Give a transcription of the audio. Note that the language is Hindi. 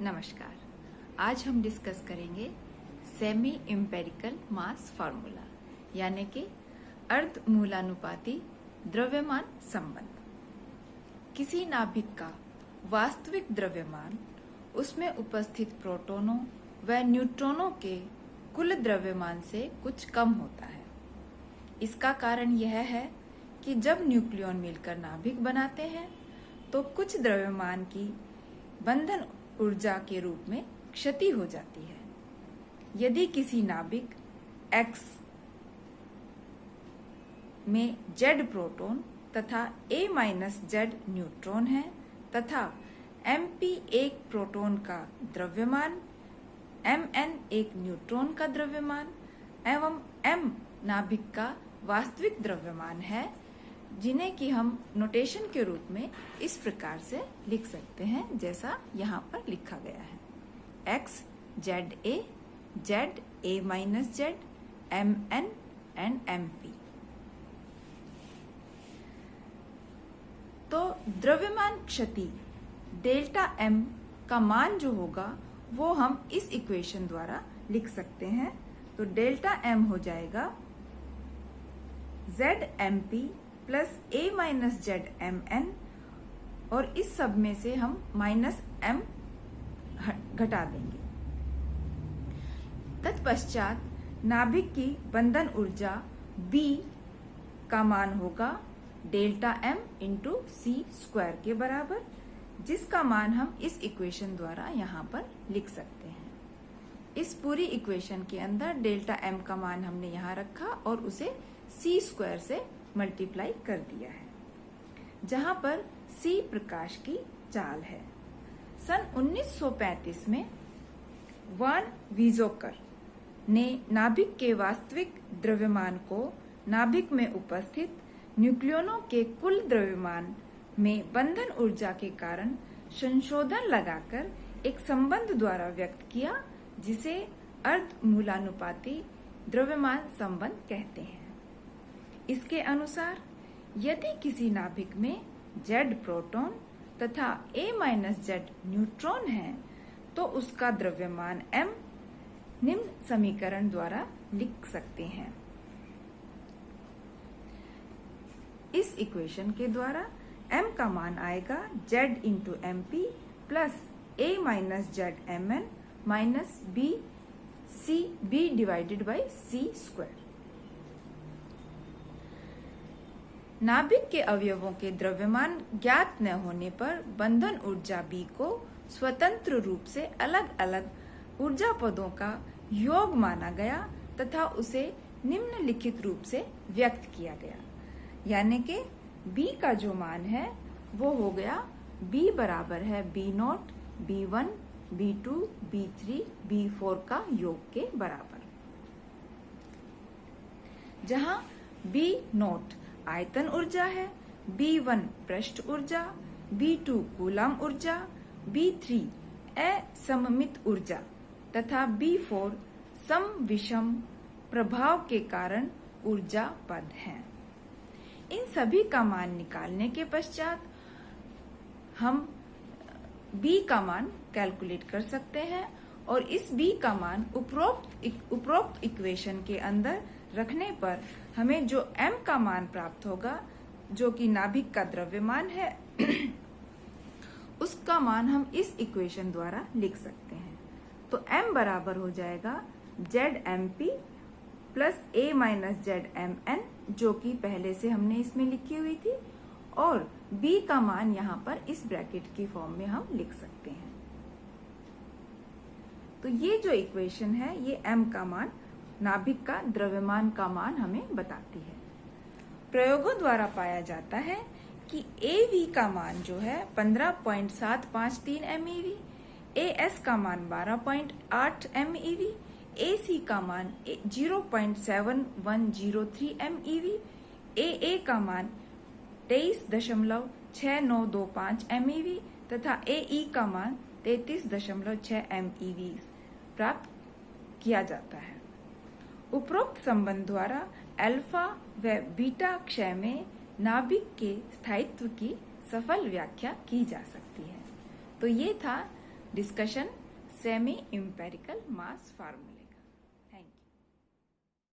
नमस्कार। आज हम डिस्कस करेंगे सेमी एम्पिरिकल मास फार्मूला यानी कि अर्ध मूलानुपाती द्रव्यमान संबंध। किसी नाभिक का वास्तविक द्रव्यमान उसमें उपस्थित प्रोटॉनों व न्यूट्रॉनों के कुल द्रव्यमान से कुछ कम होता है। इसका कारण यह है कि जब न्यूक्लियॉन मिलकर नाभिक बनाते हैं तो कुछ द्रव्यमान की बंधन ऊर्जा के रूप में क्षति हो जाती है। यदि किसी नाभिक X में Z प्रोटॉन तथा A-Z न्यूट्रॉन है तथा Mp एक प्रोटॉन का द्रव्यमान, Mn एक न्यूट्रॉन का द्रव्यमान एवं M नाभिक का वास्तविक द्रव्यमान है, जिन्हें कि हम नोटेशन के रूप में इस प्रकार से लिख सकते हैं जैसा यहाँ पर लिखा गया है। X, ZA, Z, A-Z, Mn and Mp। तो द्रव्यमान क्षति डेल्टा M का मान जो होगा वो हम इस इक्वेशन द्वारा लिख सकते हैं। तो डेल्टा M हो जाएगा ZMP प्लस A-Z Mn और इस सब में से हम -M घटा देंगे। तत्पश्चात नाभिक की बंधन ऊर्जा B का मान होगा delta M into C square के बराबर, जिसका मान हम इस इक्वेशन द्वारा यहाँ पर लिख सकते हैं। इस पूरी इक्वेशन के अंदर डेल्टा M का मान हमने यहाँ रखा और उसे C स्क्वायर से मल्टीप्लाई कर दिया है, जहां पर C प्रकाश की चाल है। सन 1935 में वान वीजोकर ने नाभिक के वास्तविक द्रव्यमान को नाभिक में उपस्थित न्यूक्लियनों के कुल द्रव्यमान में बंधन ऊर्जा के कारण संशोधन लगाकर एक संबंध द्वारा व्यक्त किया, जिसे अर्ध मूलानुपाती द्रव्यमान संबंध कहते हैं। इसके अनुसार यदि किसी नाभिक में Z प्रोटॉन तथा A-Z न्यूट्रॉन है तो उसका द्रव्यमान M निम्न समीकरण द्वारा लिख सकते हैं। इस इक्वेशन के द्वारा M का मान आएगा Z into MP plus A-Z Mn minus B divided by C square. नाभिक के अवयवों के द्रव्यमान ज्ञात न होने पर बंधन ऊर्जा B को स्वतंत्र रूप से अलग अलग ऊर्जा पदों का योग माना गया तथा उसे निम्नलिखित रूप से व्यक्त किया गया, यानी कि B का जो मान है वो हो गया B बराबर है B0, B1, B2, B3, B4 का योग के बराबर, जहां B0 आयतन ऊर्जा है, B1 पृष्ठ ऊर्जा, B2 कूलम ऊर्जा, B3 असममित ऊर्जा तथा B4 सम विषम प्रभाव के कारण ऊर्जा पद है। इन सभी का मान निकालने के पश्चात हम B का मान कैलकुलेट कर सकते हैं और इस B का मान उपरोक्त इक्वेशन के अंदर रखने पर हमें जो M का मान प्राप्त होगा, जो कि नाभिक का द्रव्यमान है, उसका मान हम इस इक्वेशन द्वारा लिख सकते हैं। तो M बराबर हो जाएगा ZMP प्लस A-Z Mn, जो कि पहले से हमने इसमें लिखी हुई थी, और B का मान यहाँ पर इस ब्रैकेट की फॉर्म में हम लिख सकते हैं। तो ये जो इक्वेशन है ये M का मान, नाभिक का द्रव्यमान का मान हमें बताती है। प्रयोगों द्वारा पाया जाता है कि AV का मान जो है 15.753 MeV, AS का मान 12.8 MeV, AC का मान 0.7103 MeV, AA का मान 23.6925 MeV तथा AE का मान 33.6 MeV प्राप्त किया जाता है। उपरोक्त संबंध द्वारा अल्फा व बीटा क्षय में नाभिक के स्थायित्व की सफल व्याख्या की जा सकती है। तो ये था डिस्कशन सेमी एम्पेरिकल मास फार्मूले का। Thank you.